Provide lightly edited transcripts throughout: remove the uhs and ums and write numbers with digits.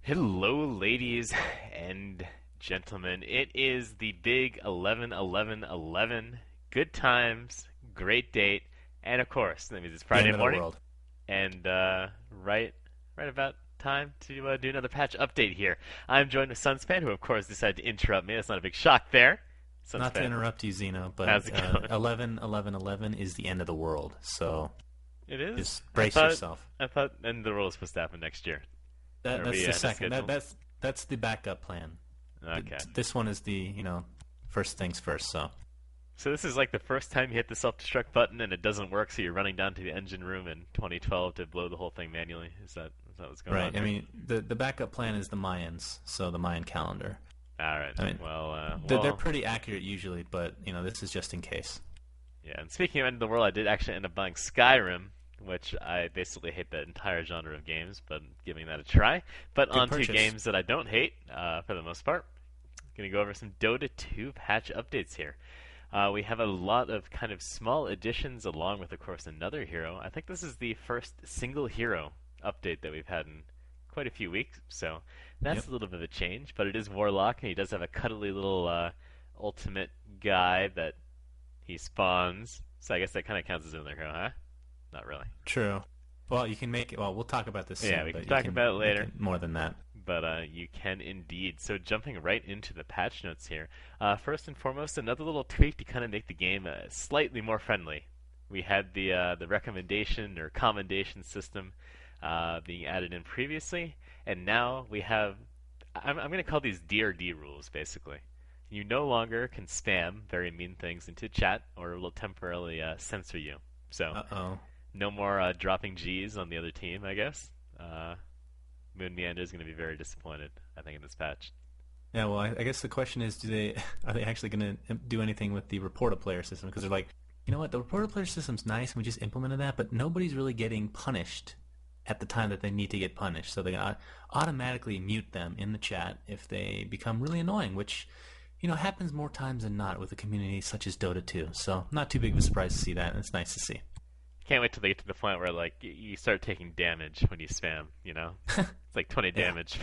Hello, ladies and gentlemen. It is the big 11-11-11. Good times, great date, and of course, that means it's The Friday end of the morning, world. and right about time to do another patch update here. I'm joined with Sunspan, who of course decided to interrupt me. That's not a big shock there. Not to Sunspan, interrupt you, Zeno, how's but it going? 11-11-11 is the end of the world. So It is. just I brace thought yourself. I thought end of the world was supposed to happen next year. That Are that's we the ahead of second. That schedule? that's the backup plan. Okay. This one is the first things first. So So this is like the first time you hit the self-destruct button and it doesn't work, so you're running down to the engine room in 2012 to blow the whole thing manually. Is that what's going on right. I here? mean the backup plan is the Mayans. So the Mayan calendar. All right. I mean they're Well, pretty accurate usually, but this is just in case. yeah. And speaking of end of the world, I did actually end up buying Skyrim, which I basically hate the entire genre of games, but giving that a try. But Good on to purchase. games that I don't hate, for the most part. Gonna go over some Dota 2 patch updates here. We have a lot of kind of small additions, along with, of course, another hero. I think this is the first single hero update that we've had in quite a few weeks, so that's Yep. a little bit of a change. But it is Warlock, and he does have a cuddly little ultimate guy that he spawns. So I guess that kind of counts as another hero, huh? Not really. True. Well, you can make it. Well, we'll talk about this Yeah, soon, we can but you talk can about it make later. it more than that. But you can indeed. So jumping right into the patch notes here. First and foremost, another little tweak to kind of make the game slightly more friendly. We had the recommendation or commendation system being added in previously, and now we have. I'm going to call these DRD rules basically. You no longer can spam very mean things into chat, or it will temporarily censor you. So Uh-oh. no more dropping G's on the other team, I guess. Moon Meander is going to be very disappointed, I think, in this patch. Yeah, well, I guess the question is, are they actually going to do anything with the report a player system? Because they're like, you know what, the report a player system's nice, and we just implemented that, but nobody's really getting punished at the time that they need to get punished. So they automatically mute them in the chat if they become really annoying, which happens more times than not with a community such as Dota 2. So not too big of a surprise to see that, and it's nice to see. Can't wait till they get to the point where like you start taking damage when you spam. It's like 20 Yeah. damage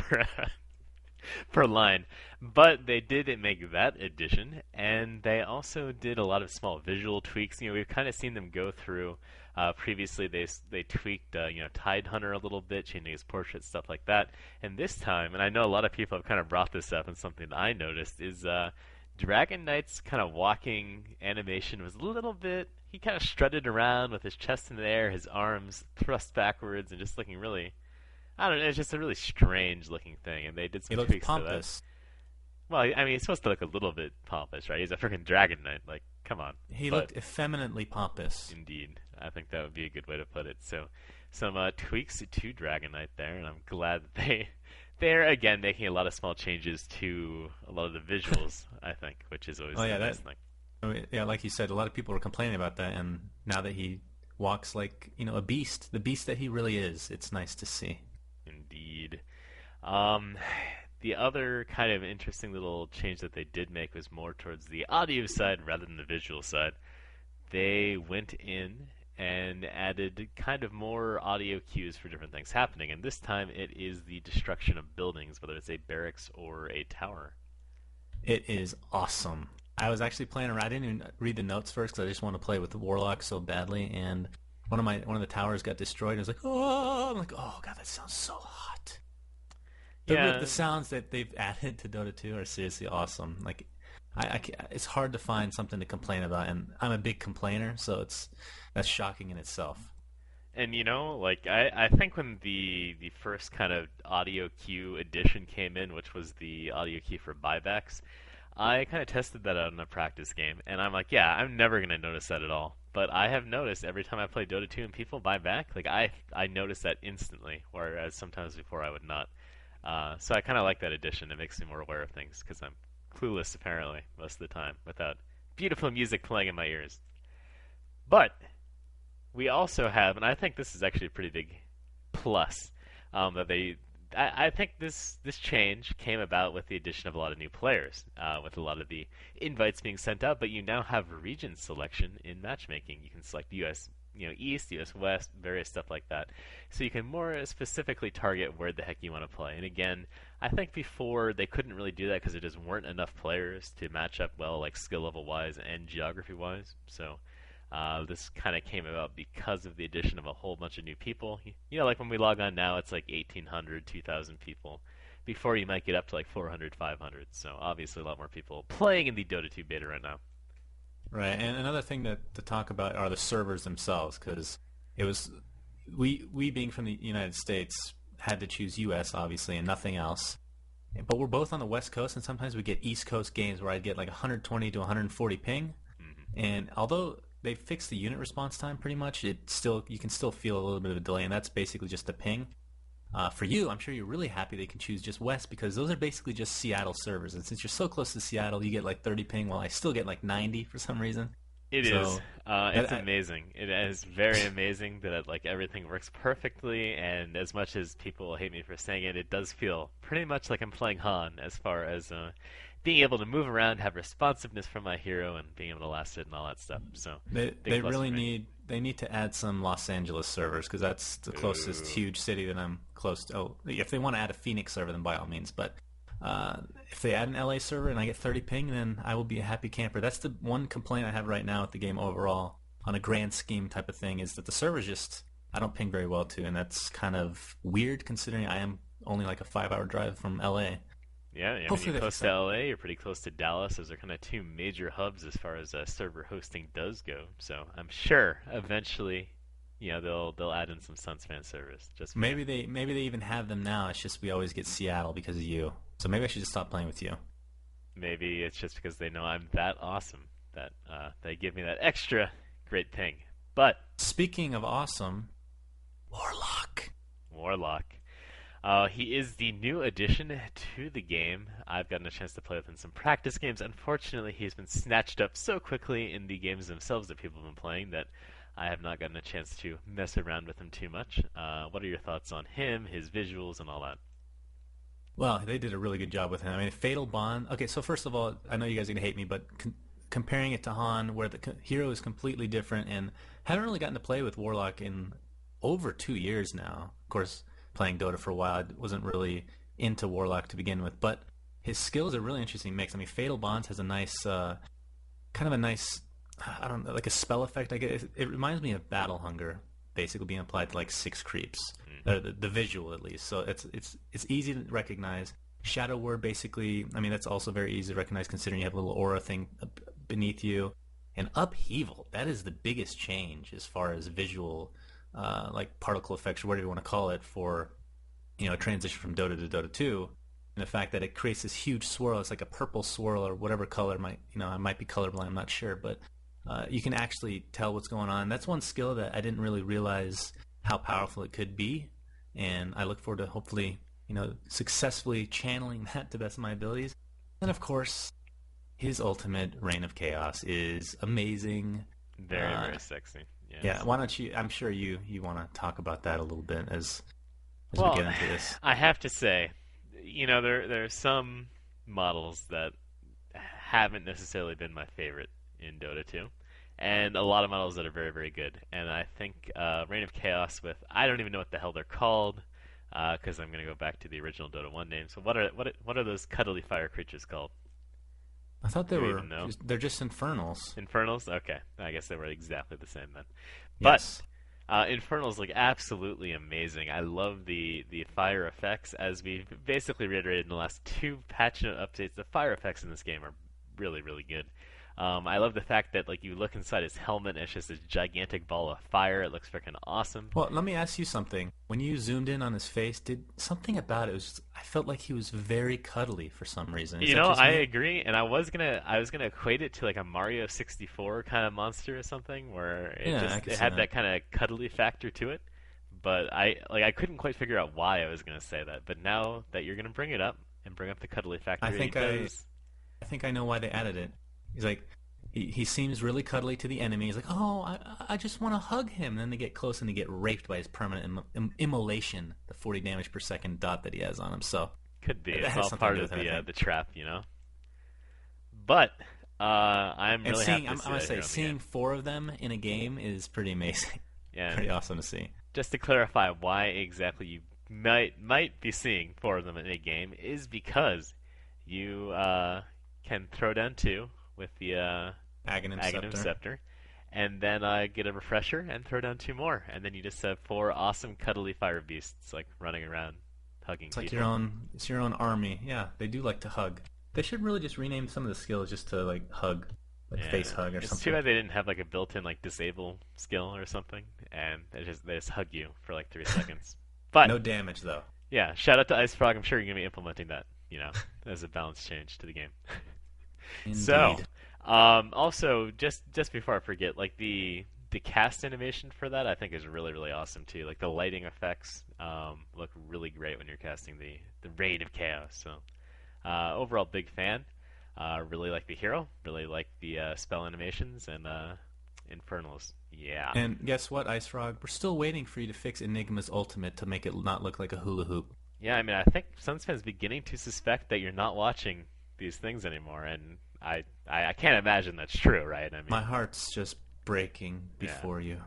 per line. But they did make that addition, and they also did a lot of small visual tweaks. We've kind of seen them go through. Previously, they tweaked Tide Hunter a little bit, changing his portrait, stuff like that. And this time, and I know a lot of people have kind of brought this up, and something that I noticed is Dragon Knight's kind of walking animation was a little bit. He kind of strutted around with his chest in the air, his arms thrust backwards, and just looking really. I don't know. It's just a really strange looking thing, and they did He some looks tweaks to that. pompous. Well, I mean, he's supposed to look a little bit pompous, right? He's a freaking Dragon Knight. Like, come on. He But looked effeminately pompous. indeed, I think that would be a good way to put it. So, some tweaks to Dragon Knight there, and I'm glad that they're again making a lot of small changes to a lot of the visuals. I think, which is always Oh a yeah, nice thing. yeah, like you said, a lot of people were complaining about that, and now that he walks like a beast, the beast that he really is, it's nice to see. Indeed. Um, the other kind of interesting little change that they did make was more towards the audio side rather than the visual side. They went in and added kind of more audio cues for different things happening, and this time it is the destruction of buildings, whether it's a barracks or a tower. It is awesome. I was actually playing around. I didn't even read the notes first because I just want to play with the Warlock so badly. And one of the towers got destroyed. I was like, oh, I'm like, oh god, that sounds so hot. Yeah, The sounds that they've added to Dota 2 are seriously awesome. Like, it's hard to find something to complain about, and I'm a big complainer, so that's shocking in itself. and like I think when the first kind of audio cue addition came in, which was the audio key for buybacks, I kind of tested that out in a practice game, and I'm like, yeah, I'm never gonna notice that at all. But I have noticed every time I play Dota 2 and people buy back, like I notice that instantly, whereas sometimes before I would not. So I kind of like that addition. It makes me more aware of things because I'm clueless apparently most of the time without beautiful music playing in my ears. But we also have, and I think this is actually a pretty big plus, that they. I think this change came about with the addition of a lot of new players, with a lot of the invites being sent out. But you now have region selection in matchmaking. You can select U.S., East, US West, various stuff like that. So you can more specifically target where the heck you want to play. And again, I think before they couldn't really do that because there just weren't enough players to match up well, like skill level wise and geography wise. So this kind of came about because of the addition of a whole bunch of new people. Like when we log on now, it's like 1,800, 2,000 people. Before you might get up to like 400, 500. So obviously a lot more people playing in the Dota 2 beta right now. Right, and another thing to talk about are the servers themselves, because it was we being from the United States had to choose U.S. obviously and nothing else. But we're both on the West Coast, and sometimes we get East Coast games where I'd get like 120 to 140 ping. And although they fixed the unit response time pretty much, you can still feel a little bit of a delay, and that's basically just the ping. For you, I'm sure you're really happy they can choose just West because those are basically just Seattle servers. And since you're so close to Seattle, you get like 30 ping, while I still get like 90 for some reason. It So is. It's amazing. It is very amazing that like everything works perfectly. And as much as people hate me for saying it, it does feel pretty much like I'm playing Han as far as being able to move around, have responsiveness from my hero, and being able to last hit and all that stuff. So they big plus really for me. need to add some Los Angeles servers because that's the closest Ooh. huge city that I'm close to. Oh, if they want to add a Phoenix server, then by all means. But if they add an LA server and I get 30 ping, then I will be a happy camper. That's the one complaint I have right now with the game overall, on a grand scheme type of thing, is that the servers just I don't ping very well to, and that's kind of weird considering I am only like a 5-hour drive from LA. Yeah, I mean, Hopefully you're they close fix to that. LA, you're pretty close to Dallas. Those are kind of two major hubs as far as server hosting does go. So I'm sure eventually, they'll add in some Suns fan servers just for you. Maybe they even have them now. It's just we always get Seattle because of you. So maybe I should just stop playing with you. Maybe it's just because they know I'm that awesome that they give me that extra great ping. But Speaking of awesome, Warlock. Warlock, he is the new addition to the game. I've gotten a chance to play with him in some practice games. Unfortunately, he's been snatched up so quickly in the games themselves that people have been playing that I have not gotten a chance to mess around with him too much. What are your thoughts on him, his visuals, and all that? Well, they did a really good job with him. I mean, Fatal Bond. Okay, so first of all, I know you guys are gonna hate me, but comparing it to Han, where the hero is completely different, and haven't really gotten to play with Warlock in over 2 years now. Of course, playing Dota for a while, I wasn't really into Warlock to begin with, but his skills are a really interesting mix. I mean, Fatal Bonds has a nice, kind of a nice, I don't know, like a spell effect. I guess it reminds me of Battle Hunger, basically being applied to like 6 creeps. The visual at least, so it's easy to recognize. Shadow Word, basically, I mean that's also very easy to recognize considering you have a little aura thing beneath you. And Upheaval, that is the biggest change as far as visual, like particle effects or whatever you want to call it, for transition from Dota to Dota 2, and the fact that it creates this huge swirl. It's like a purple swirl or whatever color. I might be colorblind, I'm not sure, but you can actually tell what's going on. That's one skill that I didn't really realize how powerful it could be, and I look forward to hopefully successfully channeling that to the best of my abilities. And of course, his ultimate Reign of Chaos is amazing. Very, very sexy. Yeah, Yes. why don't you? I'm sure you want to talk about that a little bit as we Well, get into this. I have to say, there are some models that haven't necessarily been my favorite in Dota 2, and a lot of models that are very, very good. And I think Reign of Chaos with I don't even know what the hell they're called, because I'm gonna go back to the original Dota 1 name. So what are those cuddly fire creatures called? I thought Do we even know? they're just infernals. Infernals? Okay, I guess they were exactly the same then. But Yes. Infernals look absolutely amazing. I love the fire effects, as we've basically reiterated in the last two patch note updates. The fire effects in this game are really, really good. I love the fact that like you look inside his helmet, and it's just this gigantic ball of fire. It looks freaking awesome. Well, let me ask you something. When you zoomed in on his face, did something about it was I felt like he was very cuddly for some reason. Is that just I me? agree, and I was gonna equate it to like a Mario 64 kind of monster or something, where Yeah, I can it see had that. that kind of cuddly factor to it. But I couldn't quite figure out why I was gonna say that. But now that you're gonna bring it up and bring up the cuddly factor, I he think I does. I think I know why they added it. He's like, he seems really cuddly to the enemy. He's like, oh, I just want to hug him. And then they get close and they get raped by his permanent immolation, the 40 damage per second dot that he has on him. So Could be. that It's has all something to part do of with it, I the think. the trap, But I'm And really happy to I'm see gonna that say, hero in the game. seeing four of them in a game is pretty amazing. Yeah, Pretty and awesome to see. just to clarify why exactly you might be seeing four of them in a game is because you can throw down two with the Aghanim Aghanim Scepter. Scepter, and then get a refresher and throw down two more, and then you just have four awesome cuddly fire beasts like running around hugging It's like people. it's your own army. Yeah, they do like to hug. They should really just rename some of the skills just to like hug, like face Yeah, hug or it's too something. bad they didn't have like a built-in like disable skill or something, and they just hug you for like 3 seconds. But No damage though. yeah, shout out to Ice Frog. I'm sure you're gonna be implementing that, as a balance change to the game. So, Indeed. also just before I forget, like the cast animation for that I think is really really awesome too. Like the lighting effects look really great when you're casting the Raid of Chaos. So overall big fan. Really like the hero. Really like the spell animations and infernals. Yeah. And guess what, Ice Frog? We're still waiting for you to fix Enigma's ultimate to make it not look like a hula hoop. Yeah, I mean, I think Sunsfan's beginning to suspect that you're not watching these things anymore, and I can't imagine that's true, right? I My mean, heart's just breaking yeah. before you.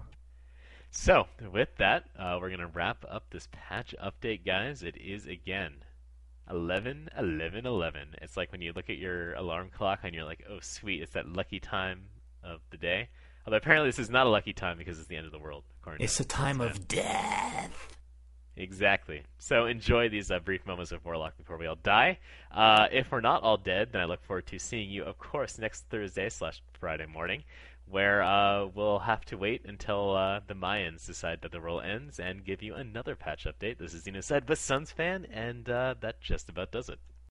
So, with that, we're going to wrap up this patch update, guys. It is, again, 11, 11, 11. It's like when you look at your alarm clock and you're like, oh, sweet, it's that lucky time of the day. Although apparently this is not a lucky time because it's the end of the world, according to It's a time Sunsfan. of death. Exactly. So enjoy these brief moments of Warlock before we all die. If we're not all dead, then I look forward to seeing you, of course, next Thursday/Friday morning, where we'll have to wait until the Mayans decide that the world ends and give you another patch update. This is Xenocide, but Suns fan, and that just about does it.